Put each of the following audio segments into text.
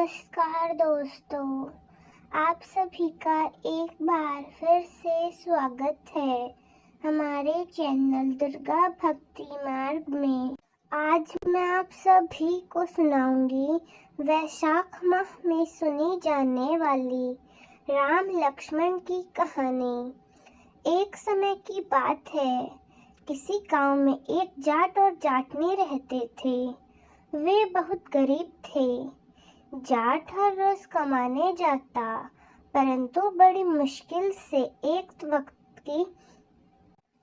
नमस्कार दोस्तों, आप सभी का एक बार फिर से स्वागत है हमारे चैनल दुर्गा भक्ति मार्ग में। आज मैं आप सभी को सुनाऊंगी वैशाख माह में सुनी जाने वाली राम लक्ष्मण की कहानी। एक समय की बात है, किसी गांव में एक जाट और जाटनी रहते थे। वे बहुत गरीब थे। जाट हर रोज कमाने जाता, परंतु बड़ी मुश्किल से एक वक्त की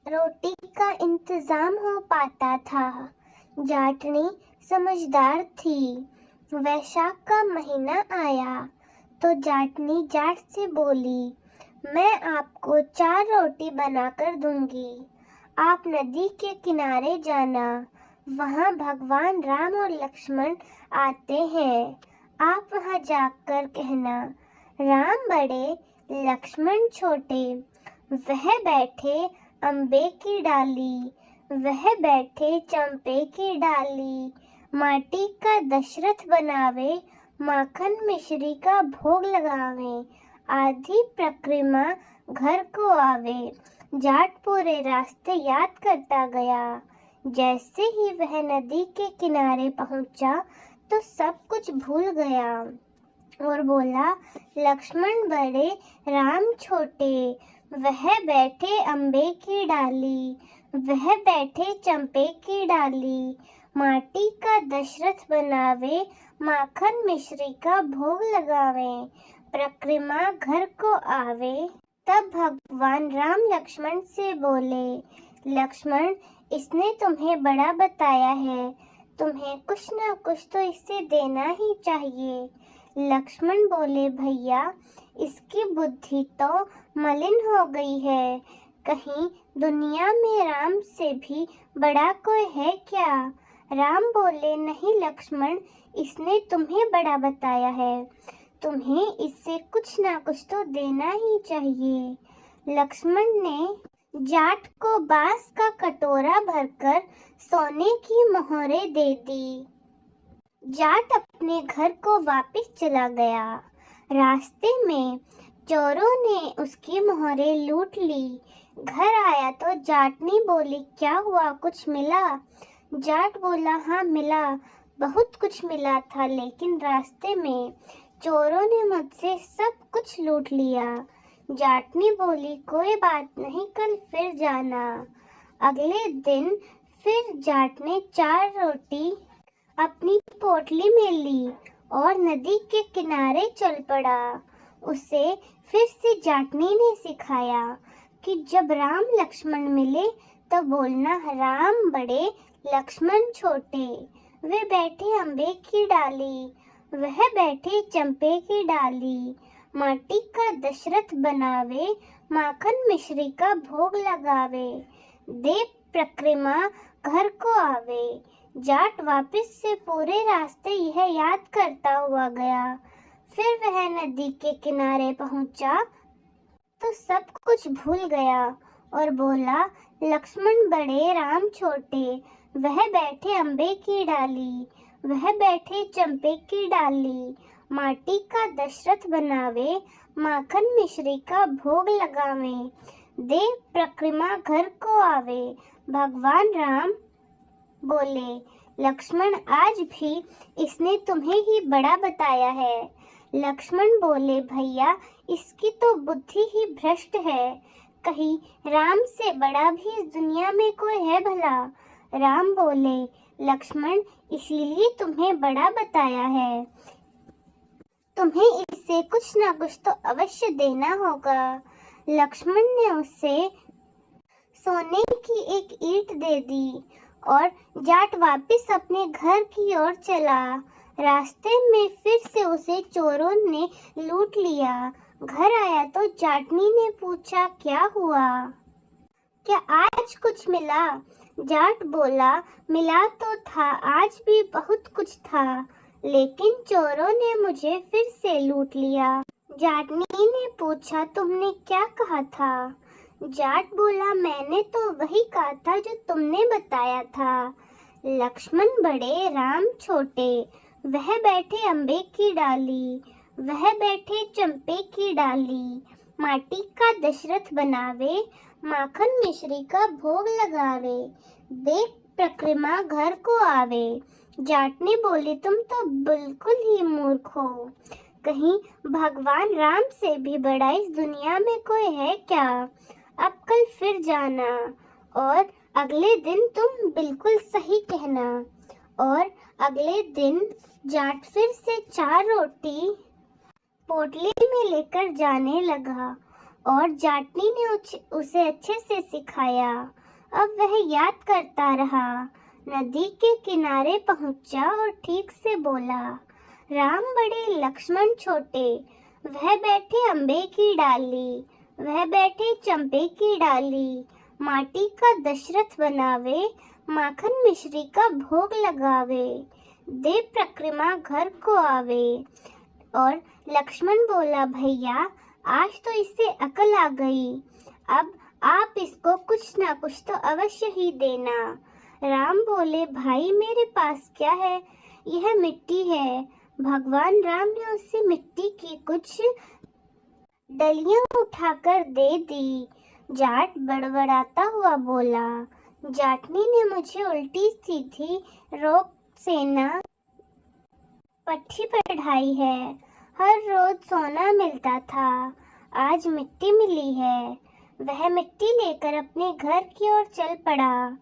रोटी का इंतजाम हो पाता था। जाटनी समझदार थी। वैशाख का महीना आया तो जाटनी जाट से बोली, मैं आपको 4 रोटी बनाकर दूंगी। आप नदी के किनारे जाना, वहाँ भगवान राम और लक्ष्मण आते हैं। आप वहाँ जाकर कहना, राम बड़े लक्ष्मण छोटे, वह बैठे अम्बे की डाली, वह बैठे चंपे की डाली। माटी का दशरथ बनावे, माखन मिश्री का भोग लगावे। आधी परिक्रमा घर को आवे। जाट पूरे रास्ते याद करता गया। जैसे ही वह नदी के किनारे पहुंचा तो सब कुछ भूल गया और बोला, लक्ष्मण बड़े राम छोटे, वह बैठे अम्बे की डाली, वह बैठे चंपे की डाली। माटी का दशरथ बनावे, माखन मिश्री का भोग लगावे। परिक्रमा घर को आवे। तब भगवान राम लक्ष्मण से बोले, लक्ष्मण, इसने तुम्हें बड़ा बताया है, तुम्हें कुछ न कुछ तो इससे देना ही चाहिए। लक्ष्मण बोले, भैया, इसकी बुद्धि तो मलिन हो गई है। कहीं दुनिया में राम से भी बड़ा कोई है क्या? राम बोले, नहीं लक्ष्मण, इसने तुम्हें बड़ा बताया है, तुम्हें इससे कुछ ना कुछ तो देना ही चाहिए। लक्ष्मण ने जाट को बांस का कटोरा भरकर सोने की मोहरें दे दी। जाट अपने घर को वापस चला गया। रास्ते में चोरों ने उसकी मोहरें लूट ली। घर आया तो जाटनी बोली, क्या हुआ, कुछ मिला? जाट बोला, हाँ मिला, बहुत कुछ मिला था, लेकिन रास्ते में चोरों ने मुझसे सब कुछ लूट लिया। जाटनी बोली, कोई बात नहीं, कल फिर जाना। अगले दिन फिर जाट ने 4 रोटी अपनी पोटली में ली और नदी के किनारे चल पड़ा। उसे फिर से जाटनी ने सिखाया कि जब राम लक्ष्मण मिले तो बोलना, राम बड़े लक्ष्मण छोटे, वे बैठे अम्बे की डाली, वह बैठे चंपे की डाली। माटी का दशरथ बनावे, माखन मिश्री का भोग लगावे। दे परिक्रमा घर को आवे। जाट वापस से पूरे रास्ते यह याद करता हुआ गया। फिर वह नदी के किनारे पहुंचा तो सब कुछ भूल गया और बोला, लक्ष्मण बड़े राम छोटे, वह बैठे अम्बे की डाली, वह बैठे चंपे की डाली। माटी का दशरथ बनावे, माखन मिश्री का भोग लगावे। दे परिक्रमा घर को आवे। भगवान राम बोले, लक्ष्मण, आज भी इसने तुम्हें ही बड़ा बताया है। लक्ष्मण बोले, भैया, इसकी तो बुद्धि ही भ्रष्ट है। कहीं राम से बड़ा भी इस दुनिया में कोई है भला? राम बोले, लक्ष्मण, इसीलिए तुम्हें बड़ा बताया है, तुम्हें इससे कुछ ना कुछ तो अवश्य देना होगा। लक्ष्मण ने उसे सोने की एक ईंट दे दी और जाट वापस अपने घर की ओर चला। रास्ते में फिर से उसे चोरों ने लूट लिया। घर आया तो जाटनी ने पूछा, क्या हुआ, क्या आज कुछ मिला? जाट बोला, मिला तो था, आज भी बहुत कुछ था, लेकिन चोरों ने मुझे फिर से लूट लिया। जाटनी ने पूछा, तुमने क्या कहा था? जाट बोला, मैंने तो वही कहा था जो तुमने बताया था। लक्ष्मण बड़े राम छोटे, वह बैठे अम्बे की डाली, वह बैठे चंपे की डाली। माटी का दशरथ बनावे, माखन मिश्री का भोग लगावे। देख परिक्रमा घर को आवे। जाट ने बोले तुम तो बिल्कुल ही मूर्ख हो। कहीं भगवान राम से भी बड़ा इस दुनिया में कोई है क्या? अब कल फिर जाना और अगले दिन तुम बिल्कुल सही कहना। और अगले दिन जाट फिर से 4 रोटी पोटली में लेकर जाने लगा और जाटनी ने उसे अच्छे से सिखाया। अब वह याद करता रहा। नदी के किनारे पहुंचा और ठीक से बोला, राम बड़े लक्ष्मण छोटे, वह बैठे अम्बे की डाली, वह बैठे चंपे की डाली। माटी का दशरथ बनावे, माखन मिश्री का भोग लगावे। दे परिक्रमा घर को आवे। और लक्ष्मण बोला, भैया आज तो इससे अकल आ गई, अब आप इसको कुछ ना कुछ तो अवश्य ही देना। राम बोले, भाई मेरे पास क्या है, यह मिट्टी है। भगवान राम ने उससे मिट्टी की कुछ डलियां उठाकर दे दी। जाट बड़बड़ाता हुआ बोला, जाटनी ने मुझे उल्टी सीधी रोग से ना पट्टी पढ़ाई है। हर रोज सोना मिलता था, आज मिट्टी मिली है। वह मिट्टी लेकर अपने घर की ओर चल पड़ा।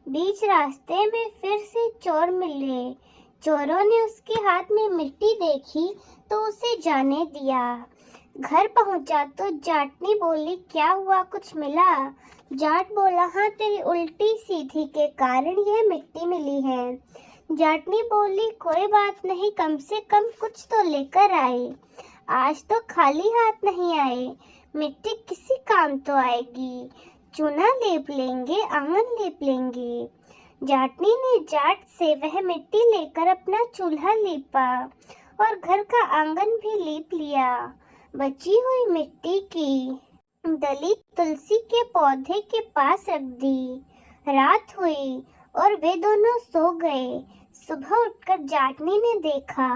बीच रास्ते में फिर से चोर मिले। चोरों ने उसके हाथ में मिट्टी देखी तो उसे जाने दिया। घर पहुंचा तो जाटनी बोली, क्या हुआ, कुछ मिला? जाट बोला, हाँ तेरी उल्टी सीधी के कारण यह मिट्टी मिली है। जाटनी बोली, कोई बात नहीं, कम से कम कुछ तो लेकर आए। आज तो खाली हाथ नहीं आए, मिट्टी किसी काम तो आएगी। चूना लेप लेंगे, आंगन लेप लेंगे। जाटनी ने जाट से वह मिट्टी लेकर अपना चूल्हा लीपा और घर का आंगन भी लीप लिया। बची हुई मिट्टी की डली तुलसी के पौधे के पास रख दी। रात हुई और वे दोनों सो गए। सुबह उठकर जाटनी ने देखा,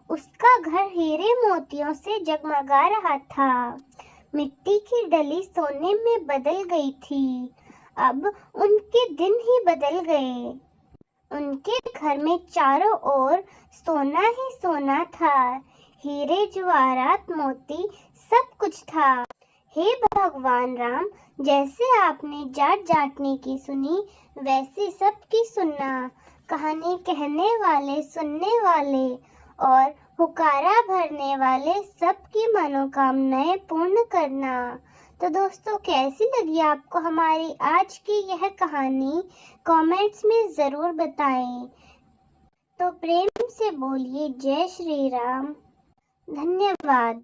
उसका घर हीरे मोतियों से जगमगा रहा था। मिट्टी की डली सोने में बदल गई थी। अब उनके दिन ही बदल गए। उनके घर में चारों ओर सोना ही सोना था, हीरे जवाहरात मोती सब कुछ था। हे भगवान राम, जैसे आपने जाट जाटनी की सुनी वैसे सबकी सुनना। कहानी कहने वाले, सुनने वाले और हुकारा भरने वाले सबकी मनोकामनाएं पूर्ण करना। तो दोस्तों, कैसी लगी आपको हमारी आज की यह कहानी? कमेंट्स में ज़रूर बताएं। तो प्रेम से बोलिए जय श्री राम। धन्यवाद।